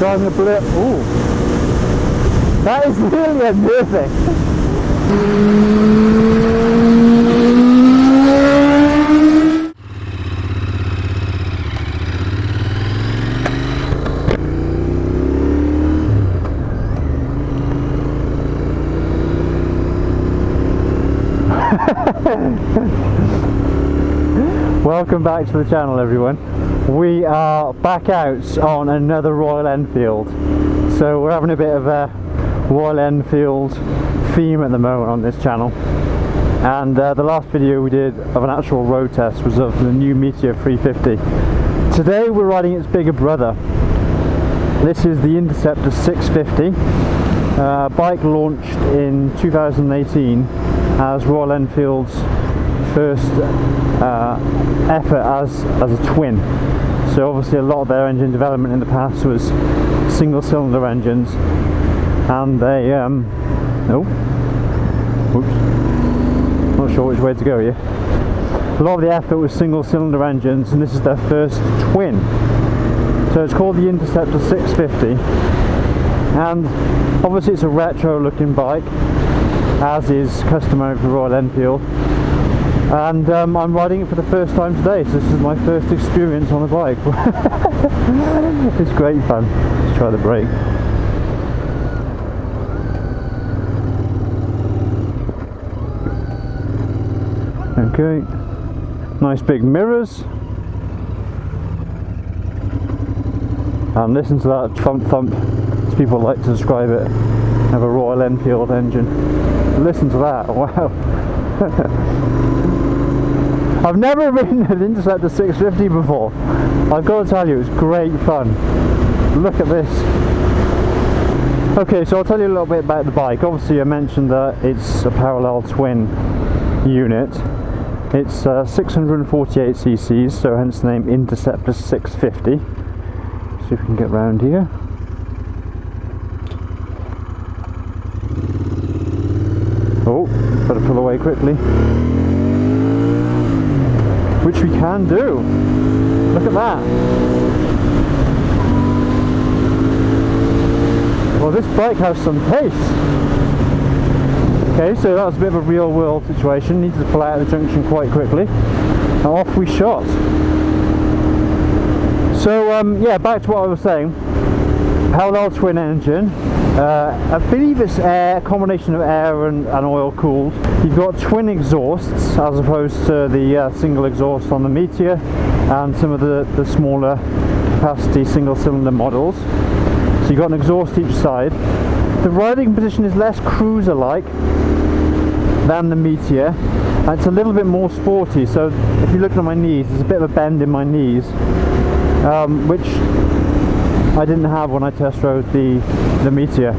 driving a blip. Ooh, that is really unnerving. Welcome back to the channel, everyone. We are back out on another Royal Enfield. So we're having a bit of a Royal Enfield theme at the moment on this channel. And the last video we did of an actual road test was of the new Meteor 350. Today we're riding its bigger brother. This is the Interceptor 650. Bike launched in 2018 as Royal Enfield's first effort as a twin. So obviously a lot of their engine development in the past was single cylinder engines, and they not sure which way to go here. A lot of the effort was single cylinder engines, and this is their first twin. So it's called the Interceptor 650, and obviously it's a retro looking bike, as is customary for Royal Enfield. And I'm riding it for the first time today, so this is my first experience on a bike. It's great fun. Let's try the brake. Okay, nice big mirrors, and listen to that thump thump, as people like to describe it, of a Royal Enfield engine. Listen to that, wow. I've never ridden an Interceptor 650 before. I've got to tell you, it's great fun. Look at this. Okay, so I'll tell you a little bit about the bike. Obviously I mentioned that it's a parallel twin unit. It's 648 cc's, so hence the name Interceptor 650. See if we can get round here. Oh, better pull away quickly. Which we can do. Look at that. Well, this bike has some pace. Okay, so that was a bit of a real world situation. Needed to pull out of the junction quite quickly. And off we shot. So yeah, back to what I was saying. Parallel twin engine. I believe it's a combination of air and oil cooled. You've got twin exhausts as opposed to the single exhaust on the Meteor and some of the smaller capacity single cylinder models. So you've got an exhaust each side. The riding position is less cruiser like than the Meteor, and it's a little bit more sporty. So if you look at my knees, there's a bit of a bend in my knees, which I didn't have when I test rode the Meteor.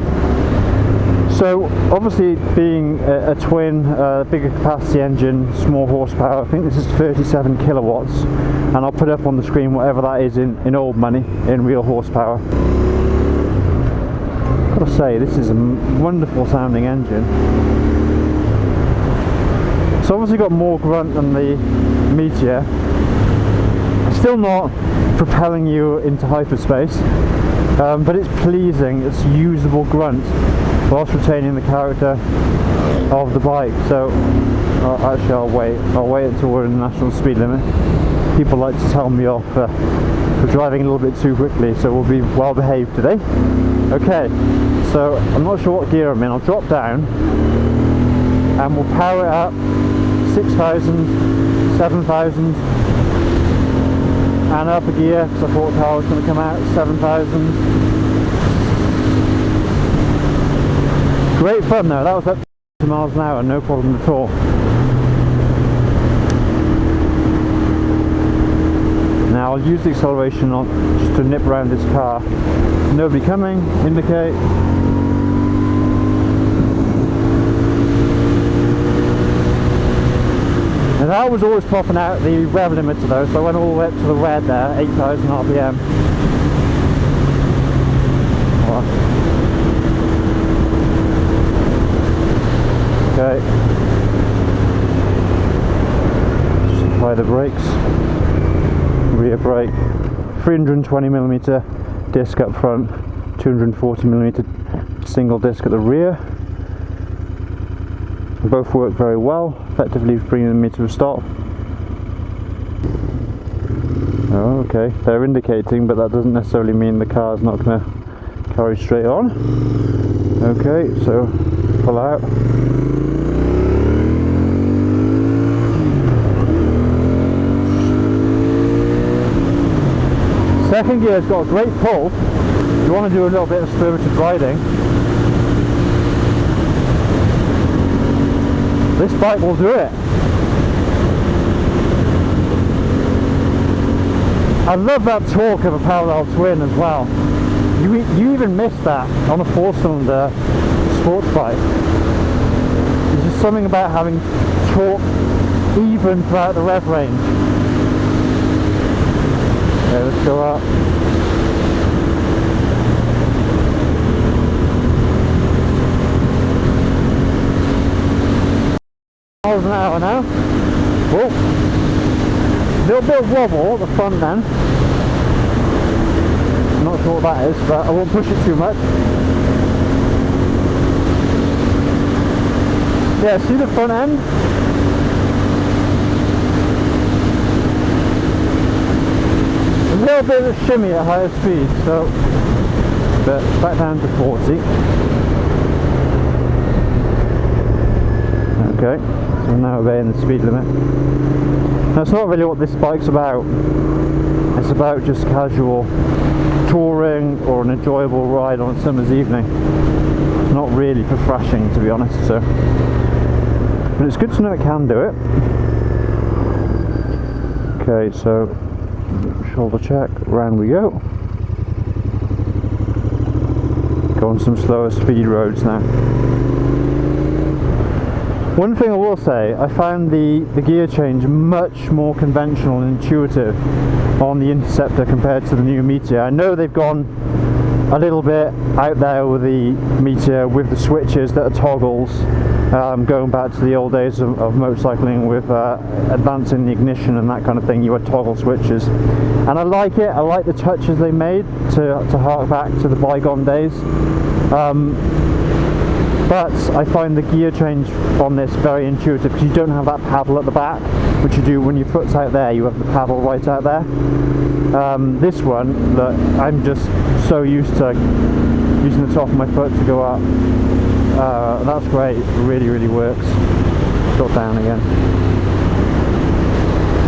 So obviously being a twin, bigger capacity engine, small horsepower, I think this is 37 kilowatts, and I'll put up on the screen whatever that is in old money, in real horsepower. I've got to say, this is a wonderful sounding engine. It's obviously got more grunt than the Meteor. Still not propelling you into hyperspace, but it's pleasing, it's usable grunt whilst retaining the character of the bike. So actually I'll wait until we're in the national speed limit. People like to tell me off for driving a little bit too quickly, so we'll be well behaved today. Okay, so I'm not sure what gear I'm in. I'll drop down and we'll power it up 6,000, 7,000, and up a gear because I thought the car was going to come out 7,000. Great fun though, that was up to miles an hour, no problem at all. Now I'll use the acceleration on just to nip around this car. Nobody coming, indicate. And that was always topping out the rev limiter though, so I went all the way up to the red there, 8,000 RPM. Okay. Just apply the brakes. Rear brake. 320mm disc up front. 240mm single disc at the rear. Both work very well, effectively bringing me to a stop. Oh, okay, they're indicating, but that doesn't necessarily mean the car's not going to carry straight on. Okay, so pull out. Second gear's got a great pull. You want to do a little bit of spirited riding. This bike will do it. I love that torque of a parallel twin as well. You even miss that on a 4-cylinder sports bike. There's just something about having torque even throughout the rev range. Okay, let's go up. Miles an hour now. Whoa. Little bit of wobble at the front then. I'm not sure what that is, but I won't push it too much. Yeah, see the front end? A little bit of a shimmy at higher speed, so but back down to 40. Okay, so now obeying the speed limit. That's not really what this bike's about. It's about just casual touring or an enjoyable ride on a summer's evening. It's not really for thrashing, to be honest, so. But it's good to know it can do it. Okay, so shoulder check, round we go. Go on some slower speed roads now. One thing I will say, I found the gear change much more conventional and intuitive on the Interceptor compared to the new Meteor. I know they've gone a little bit out there with the Meteor with the switches that are toggles, going back to the old days of motorcycling with advancing the ignition and that kind of thing. You had toggle switches, and I like it. I like the touches they made to hark back to the bygone days. But I find the gear change on this very intuitive because you don't have that paddle at the back, which you do when your foot's out there. You have the paddle right out there. This one, look, I'm just so used to using the top of my foot to go up. That's great. It really, really works. Drop down again.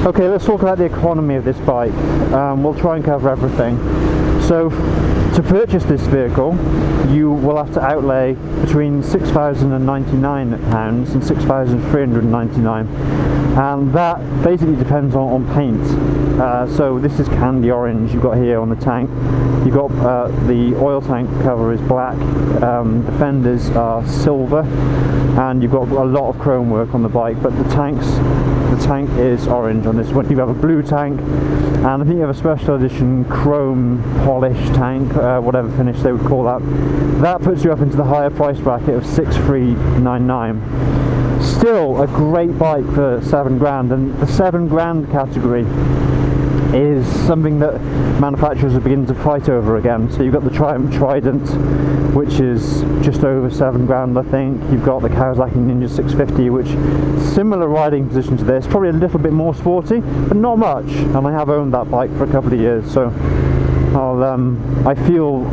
Okay, let's talk about the economy of this bike. We'll try and cover everything. So, to purchase this vehicle, you will have to outlay between £6,099 and £6,399, and that basically depends on paint. So this is candy orange you've got here on the tank. You've got the oil tank cover is black, the fenders are silver, and you've got a lot of chrome work on the bike, but the tank is orange on this one. You have a blue tank, and I think you have a special edition chrome polished tank, whatever finish they would call that. That puts you up into the higher price bracket of £6,399. Still a great bike for £7,000, and the £7,000 category is something that manufacturers are beginning to fight over again. So you've got the Triumph Trident, which is just over £7,000, I think. You've got the Kawasaki Ninja 650, which similar riding position to this, probably a little bit more sporty, but not much. And I have owned that bike for a couple of years, so I feel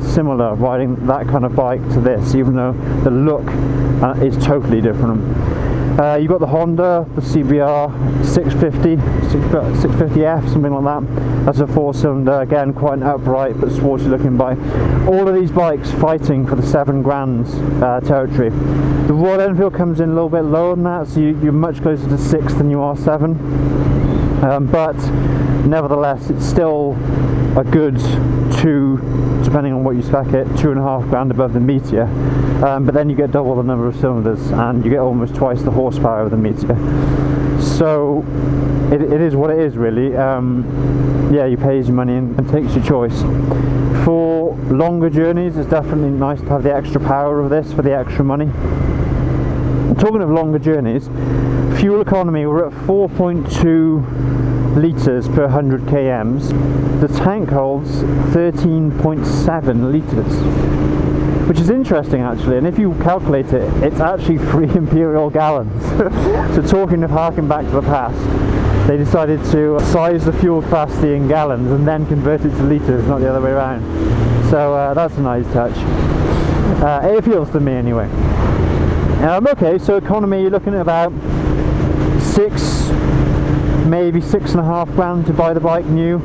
similar riding that kind of bike to this, even though the look is totally different. You've got the Honda, the CBR 650F, something like that. That's a 4-cylinder, again quite an upright but sporty looking bike. All of these bikes fighting for the £7,000 territory. The Royal Enfield comes in a little bit lower than that, so you're much closer to 6 than you are 7. But nevertheless, it's still a good 2, depending on what you spec it, £2,500 above the Meteor. But then you get double the number of cylinders and you get almost twice the horsepower of the Meteor. So it is what it is, really. Yeah, you pay your money and takes your choice. For longer journeys, it's definitely nice to have the extra power of this for the extra money. Talking of longer journeys, fuel economy, we're at 4.2 litres per 100 kms. The tank holds 13.7 litres, which is interesting actually, and if you calculate it, it's actually 3 imperial gallons. So talking of harking back to the past, they decided to size the fuel capacity in gallons and then convert it to litres, not the other way around. So that's a nice touch. It appeals to me anyway. Okay, so economy, you're looking at about 6, maybe 6.5 grand to buy the bike new.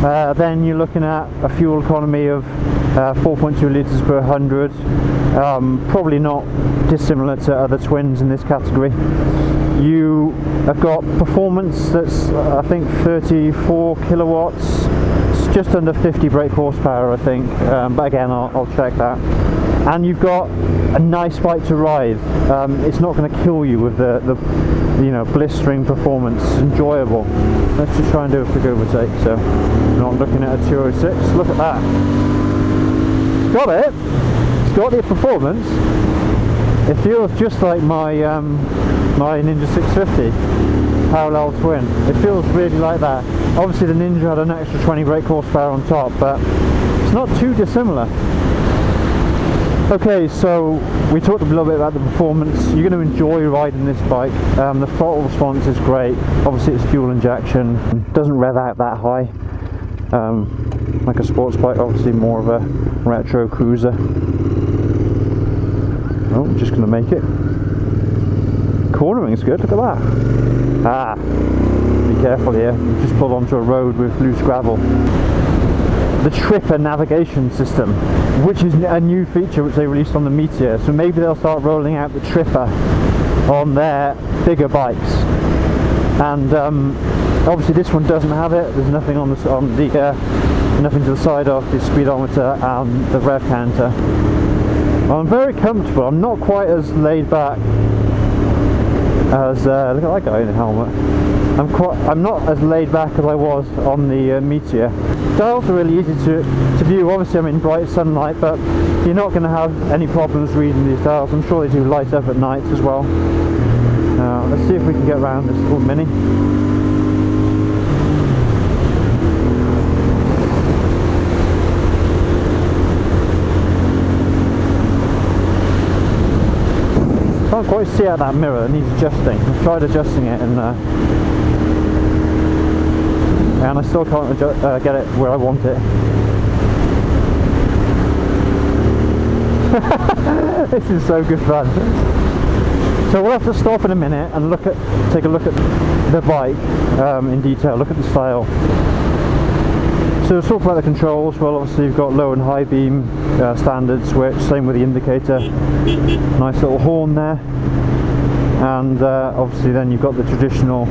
Then you're looking at a fuel economy of 4.2 litres per 100. Probably not dissimilar to other twins in this category. You have got performance that's I think 34 kilowatts. It's just under 50 brake horsepower I think, but again I'll check that. And you've got a nice bike to ride. It's not going to kill you with the you know, blistering performance. It's enjoyable. Let's just try and do a quick overtake. So we're not looking at a 206. Look at that. It's got it. It's got the performance. It feels just like my my Ninja 650 parallel twin. It feels really like that. Obviously the Ninja had an extra 20 brake horsepower on top, but it's not too dissimilar. Okay, so we talked a little bit about the performance. You're going to enjoy riding this bike. The throttle response is great. Obviously it's fuel injection, doesn't rev out that high. Like a sports bike, obviously more of a retro cruiser. Oh, just going to make it. Cornering's good, look at that. Ah, be careful here. You've just pulled onto a road with loose gravel. The Tripper navigation system, which is a new feature which they released on the Meteor, so maybe they'll start rolling out the Tripper on their bigger bikes. And obviously this one doesn't have it. There's nothing on the nothing to the side of the speedometer and the rev counter. I'm very comfortable. I'm not quite as laid back as look at that guy in the helmet. I'm not as laid back as I was on the Meteor. Dials are really easy to view. Obviously I'm in bright sunlight, but you're not going to have any problems reading these dials. I'm sure they do light up at night as well. Let's see if we can get around this little Mini. Can't quite see out that mirror, it needs adjusting. I've tried adjusting it and I still can't get it where I want it. This is so good fun. So we'll have to stop in a minute and take a look at the bike in detail, look at the style. So let's talk about the controls. Well, obviously you've got low and high beam, standard switch, same with the indicator. Nice little horn there. And obviously then you've got the traditional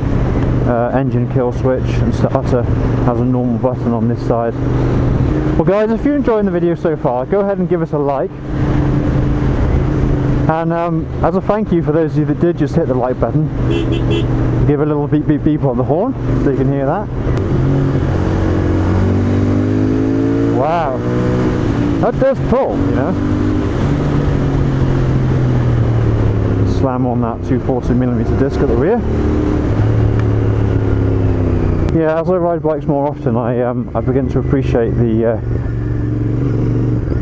engine kill switch, and starter has a normal button on this side. Well guys, if you're enjoying the video so far, go ahead and give us a like. And as a thank you for those of you that did just hit the like button, give a little beep beep beep on the horn so you can hear that. Wow, that does pull, you know. Slam on that 240mm disc at the rear. Yeah, as I ride bikes more often, I begin to appreciate the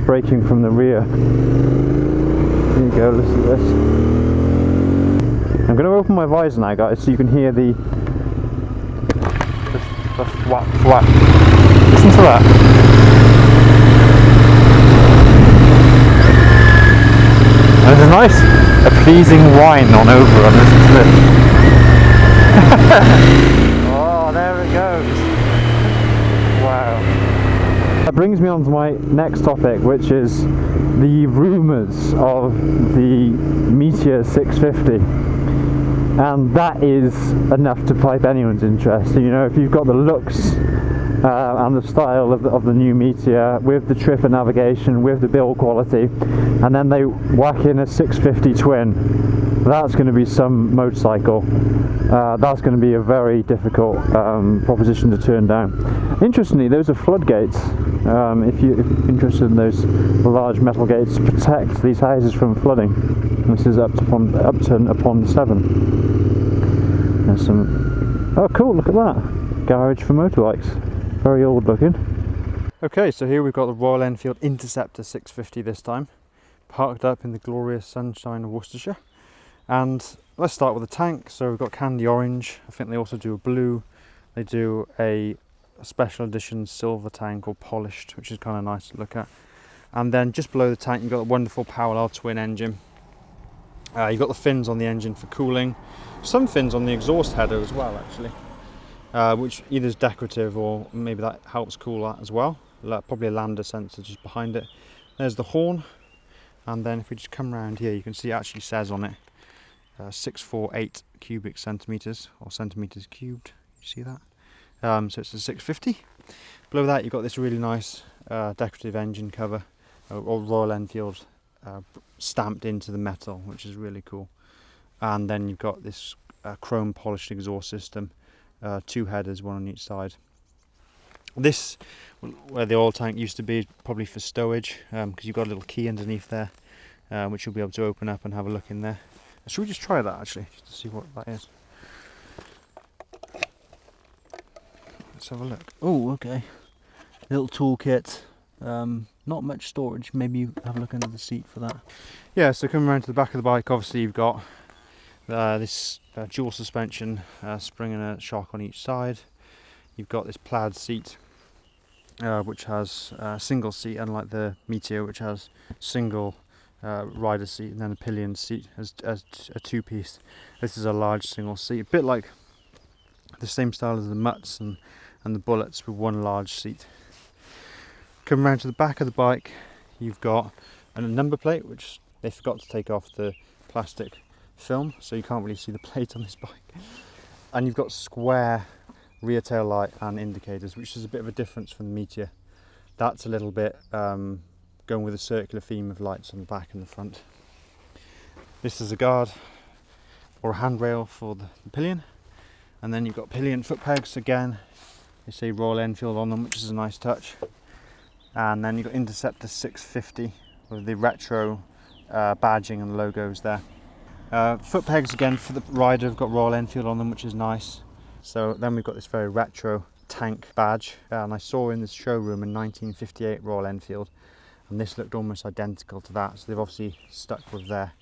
braking from the rear. Here you go, listen to this. I'm going to open my visor now, guys, so you can hear the whack, whack. Listen to that. And there's a nice, pleasing whine on over on this. Oh, there it goes. Wow. That brings me on to my next topic, which is the rumours of the Meteor 650. And that is enough to pipe anyone's interest. You know, if you've got the looks and the style of the new Meteor, with the Tripper navigation, with the build quality, and then they whack in a 650 twin, that's going to be some motorcycle. That's going to be a very difficult proposition to turn down. Interestingly, those are floodgates. If you're interested in those large metal gates to protect these houses from flooding. This is Upton upon 7. There's some. Oh, cool! Look at that. garage for motorbikes. Very old looking. Okay, so here we've got the Royal Enfield Interceptor 650 this time, parked up in the glorious sunshine of Worcestershire. And let's start with the tank. So we've got candy orange. I think they also do a blue. They do a special edition silver tank, or polished, which is kind of nice to look at. And then just below the tank you've got a wonderful parallel twin engine. You've got the fins on the engine for cooling, some fins on the exhaust header as well actually, which either is decorative or maybe that helps cool that as well. Probably a lambda sensor just behind it. There's the horn, and then if we just come around here you can see it actually says on it 648 cubic centimetres, or centimetres cubed. You see that? So it's a 650. Below that you've got this really nice decorative engine cover, or Royal Enfield stamped into the metal, which is really cool. And then you've got this chrome polished exhaust system, 2 headers, 1 on each side. This, where the oil tank used to be, probably for stowage, because you've got a little key underneath there, which you'll be able to open up and have a look in there. Should we just try that actually, just to see what that is? Let's have a look. Oh, okay. Little toolkit. Not much storage. Maybe you have a look under the seat for that. Yeah, so coming around to the back of the bike, obviously you've got this dual suspension, spring and a shock on each side. You've got this plaid seat, which has a single seat, unlike the Meteor, which has single rider seat and then a pillion seat as a 2-piece. This is a large single seat, a bit like the same style as the Mutts and the Bullets, with 1 large seat. Coming around to the back of the bike, you've got a number plate, which they forgot to take off the plastic film, so you can't really see the plate on this bike. And you've got square rear tail light and indicators, which is a bit of a difference from the Meteor. That's a little bit going with a circular theme of lights on the back and the front. This is a guard or a handrail for the pillion, and then you've got pillion foot pegs. Again, they say Royal Enfield on them, which is a nice touch. And then you've got Interceptor 650 with the retro badging and logos there. Foot pegs again for the rider have got Royal Enfield on them, which is nice. So then we've got this very retro tank badge, and I saw in this showroom in 1958 Royal Enfield, and this looked almost identical to that. So they've obviously stuck with their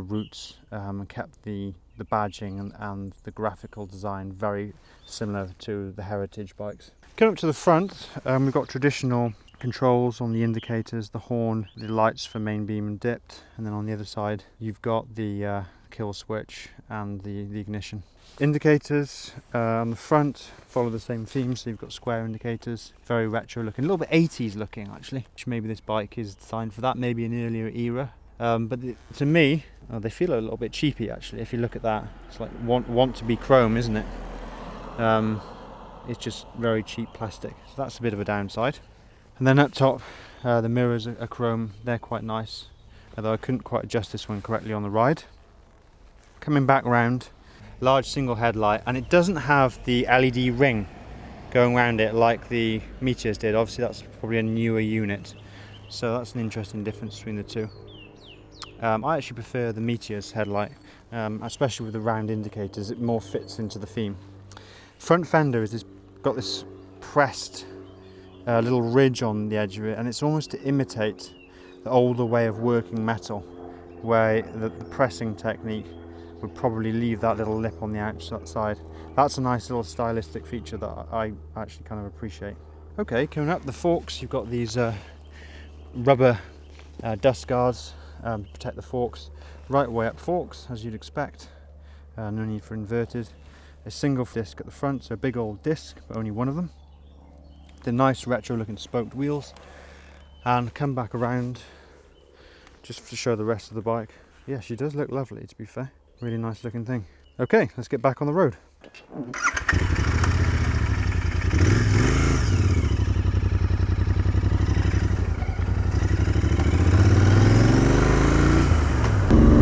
roots and kept the badging and the graphical design very similar to the heritage bikes. Coming up to the front, we've got traditional controls on the indicators, the horn, the lights for main beam and dipped, and then on the other side you've got the kill switch and the ignition. Indicators on the front follow the same theme, so you've got square indicators, very retro looking, a little bit 80s looking actually, which maybe this bike is designed for that, maybe an earlier era. But to me, they feel a little bit cheapy actually. If you look at that, it's like want to be chrome, isn't it? It's just very cheap plastic, so that's a bit of a downside. And then up top, the mirrors are chrome. They're quite nice, although I couldn't quite adjust this one correctly on the ride. Coming back round, large single headlight, and it doesn't have the LED ring going around it like the Meteors did. Obviously that's probably a newer unit, so that's an interesting difference between the two. I actually prefer the Meteor's headlight, especially with the round indicators. It more fits into the theme. Front fender is got this pressed little ridge on the edge of it, and it's almost to imitate the older way of working metal, where the pressing technique would probably leave that little lip on the outside. That's a nice little stylistic feature that I actually kind of appreciate. Okay, coming up the forks, you've got these rubber dust guards to protect the forks. Right way up forks, as you'd expect. No need for inverted. A single disc at the front, so a big old disc, but only one of them. The nice retro looking spoked wheels, and come back around just to show the rest of the bike. Yeah, she does look lovely, to be fair. Really nice looking thing. Okay, let's get back on the road.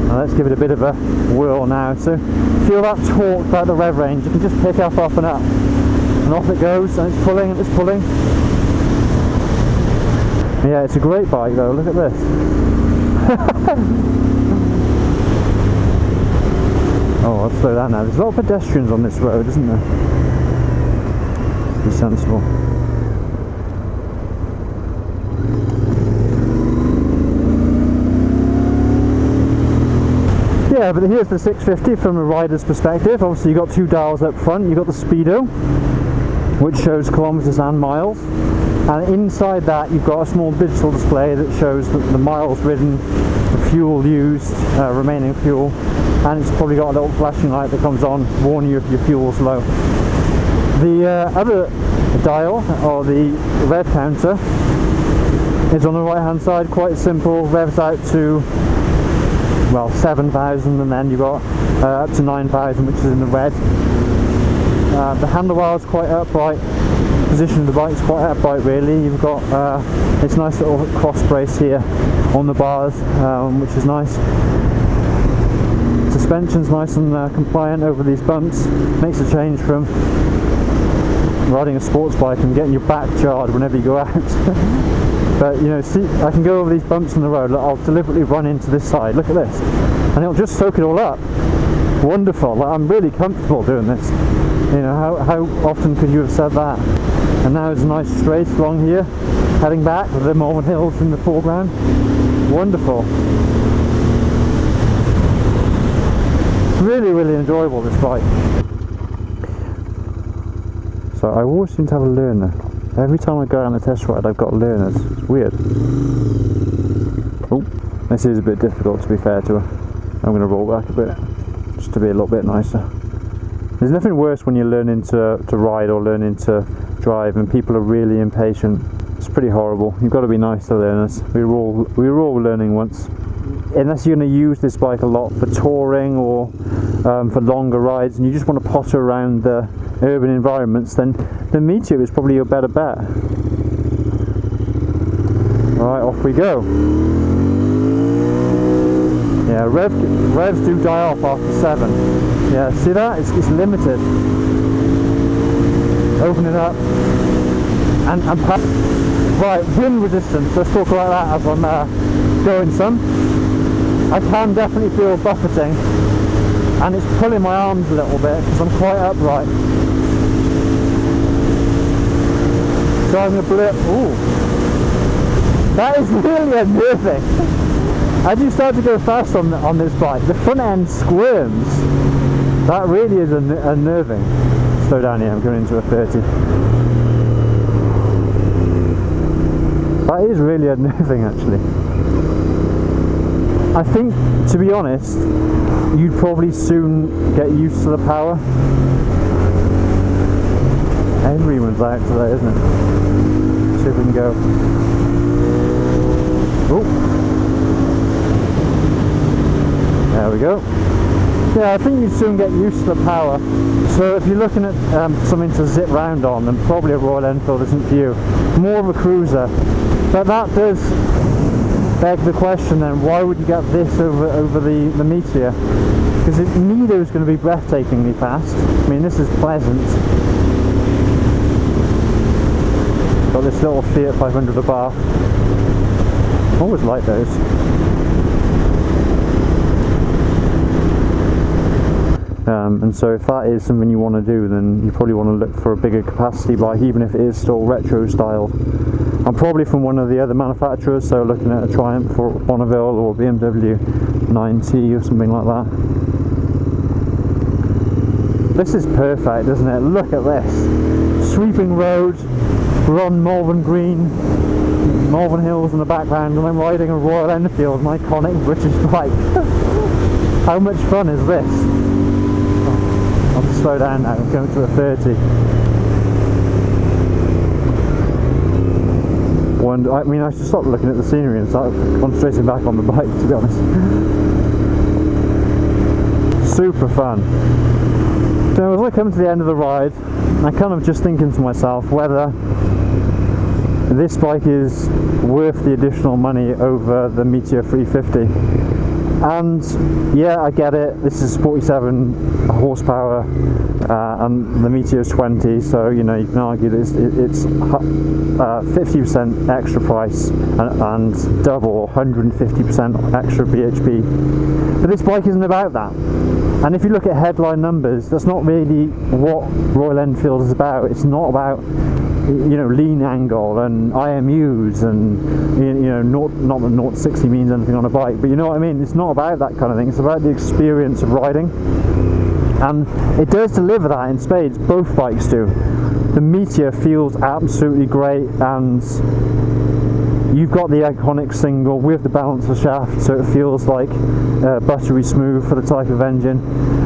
Now let's give it a bit of a whirl now. So feel that torque throughout the rev range. You can just pick up and up. And off it goes, and it's pulling and it's pulling. Yeah, it's a great bike though, look at this. Oh, I'll slow down now. There's a lot of pedestrians on this road, isn't there? Be sensible. Yeah, but here's the 650 from a rider's perspective. Obviously you've got two dials up front. You've got the speedo, which shows kilometres and miles, and inside that you've got a small digital display that shows the miles ridden, the fuel used, remaining fuel, and it's probably got a little flashing light that comes on, warning you if your fuel's low. The other dial, or the rev counter, is on the right hand side. Quite simple, revs out to, well, 7,000, and then you've got up to 9,000, which is in the red. The handlebars quite upright, position of the bike's quite upright really. You've got this nice little cross brace here on the bars, which is nice. Suspension's nice and compliant over these bumps. Makes a change from riding a sports bike and getting your back jarred whenever you go out. But you know, see, I can go over these bumps in the road. Look, I'll deliberately run into this side, look at this, and it'll just soak it all up. Wonderful. Like, I'm really comfortable doing this. You know, how often could you have said that? And now it's a nice straight along here, heading back with the Malvern Hills in the foreground. Wonderful. Really, really enjoyable, this bike. So I always seem to have a learner. Every time I go on a test ride I've got learners. It's weird. Oh, this is a bit difficult, to be fair to her. I'm going to roll back a bit, just to be a little bit nicer. There's nothing worse when you're learning to ride or learning to drive and people are really impatient. It's pretty horrible. You've got to be nice to learners. We were all learning once. Unless you're going to use this bike a lot for touring or for longer rides, and you just want to potter around the urban environments, then the Meteor is probably your better bet. Alright, off we go. Yeah, revs do die off after 7. Yeah, see that? It's limited. Open it up. And right, wind resistance. Let's talk about that as I'm going some. I can definitely feel buffeting, and it's pulling my arms a little bit because I'm quite upright. So I'm going to blip. Ooh, that is really unnerving. As you start to go fast on this bike, the front end squirms. That really is unnerving. Slow down here, I'm going into a 30. That is really unnerving, actually. I think, to be honest, you'd probably soon get used to the power. Everyone's out today, isn't it? See if we can go. Oh, there we go. Yeah, I think you'd soon get used to the power. So if you're looking at something to zip round on, then probably a Royal Enfield isn't for you. More of a cruiser. But that does beg the question then, why would you get this over the Meteor? Because neither is going to be breathtakingly fast. I mean, this is pleasant. Got this little Fiat 500 Abarth. Always like those. And so if that is something you want to do, then you probably want to look for a bigger capacity bike, even if it is still retro style. I'm probably from one of the other manufacturers, so looking at a Triumph or Bonneville or BMW 9T or something like that. This is perfect, isn't it? Look at this. Sweeping road, we're on Malvern Green, Malvern Hills in the background, and I'm riding a Royal Enfield, an iconic British bike. How much fun is this? I'll just slow down now, I'm going to a 30. I mean, I should stop looking at the scenery and start concentrating back on the bike, to be honest. Super fun. So as I come to the end of the ride, I'm kind of just thinking to myself whether this bike is worth the additional money over the Meteor 350. And yeah, I get it, this is 47 horsepower and the Meteor is 20, so you know, you can argue that it's 50% extra price and double, 150% extra BHP. But this bike isn't about that. And if you look at headline numbers, that's not really what Royal Enfield is about. It's not about, you know, lean angle and IMUs and, you know, not that 0 to 60 means anything on a bike, but you know what I mean. It's not about that kind of thing. It's about the experience of riding, and it does deliver that in spades. Both bikes do. The Meteor feels absolutely great, and you've got the iconic single with the balancer shaft, so it feels like buttery smooth for the type of engine.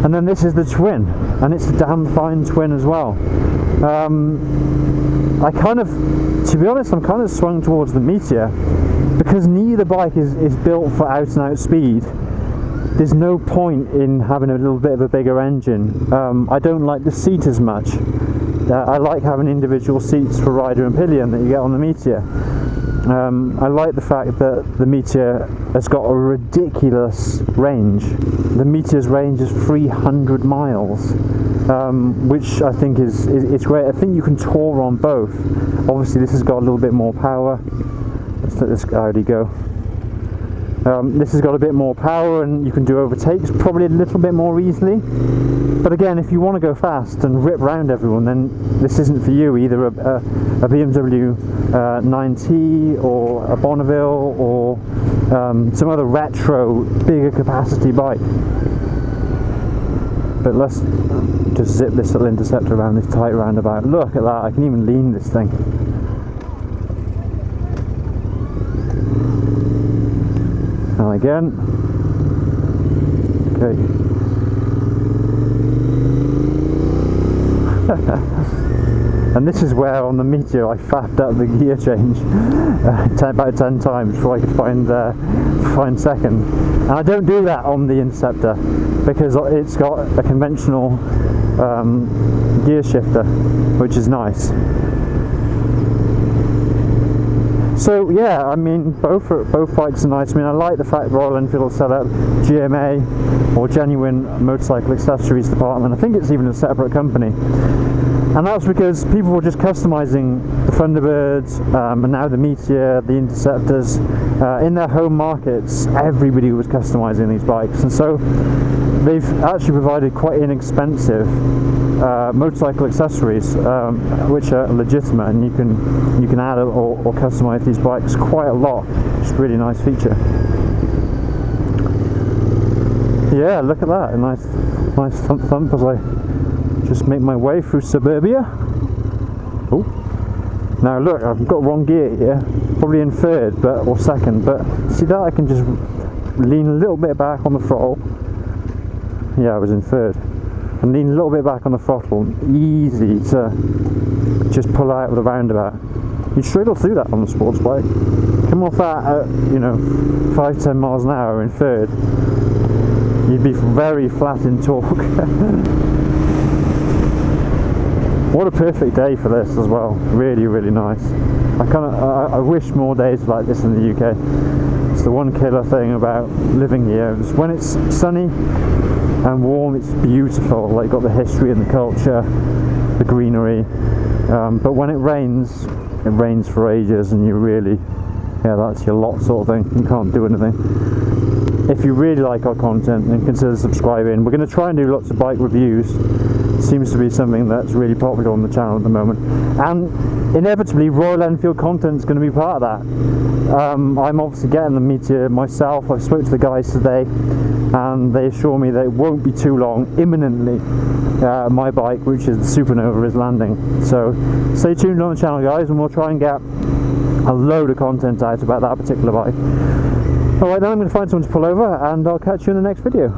And then this is the twin, and it's a damn fine twin as well. I kind of, to be honest, I'm kind of swung towards the Meteor because neither bike is built for out and out speed. There's no point in having a little bit of a bigger engine. I don't like the seat as much. I like having individual seats for rider and pillion that you get on the Meteor. I like the fact that the Meteor has got a ridiculous range. The Meteor's range is 300 miles, which I think is great. I think you can tour on both. Obviously this has got a little bit more power. Let's let this Audi go. This has got a bit more power, and you can do overtakes probably a little bit more easily. But again, if you want to go fast and rip round everyone, then this isn't for you. Either a BMW 9T or a Bonneville or some other retro, bigger capacity bike. But let's just zip this little Interceptor around this tight roundabout. Look at that, I can even lean this thing. Now again. Okay. And this is where on the Meteor I faffed up the gear change about 10 times before I could find second. And I don't do that on the Interceptor because it's got a conventional gear shifter, which is nice. So yeah, I mean, both bikes are nice. I mean, I like the fact Royal Enfield set up GMA, or Genuine Motorcycle Accessories Department. I think it's even a separate company. And that's because people were just customising the Thunderbirds and now the Meteor, the Interceptors. In their home markets, everybody was customising these bikes. And so they've actually provided quite inexpensive motorcycle accessories, which are legitimate, and you can add or customise these bikes quite a lot. It's a really nice feature. Yeah, look at that, a nice thump as I just make my way through suburbia. Oh, now look, I've got wrong gear here, probably in third or second, but see that I can just lean a little bit back on the throttle. Yeah, I was in third. And lean a little bit back on the throttle, easy to just pull out of the roundabout. You'd struggle to do that on a sports bike. Come off that at, you know, 5-10 miles an hour in third, you'd be very flat in torque. What a perfect day for this as well. Really, really nice. I wish more days like this in the UK. It's the one killer thing about living here. Is when it's sunny and warm, it's beautiful. Like, got the history and the culture, the greenery. But when it rains for ages, and you really, yeah, that's your lot sort of thing. You can't do anything. If you really like our content, then consider subscribing. We're going to try and do lots of bike reviews. Seems to be something that's really popular on the channel at the moment, and inevitably Royal Enfield content is going to be part of that. I'm obviously getting the Meteor myself. I've spoke to the guys today, and they assure me that it won't be too long. Imminently, my bike, which is the Supernova, is landing. So stay tuned on the channel, guys, and we'll try and get a load of content out about that particular bike. Alright, then I'm going to find someone to pull over, and I'll catch you in the next video.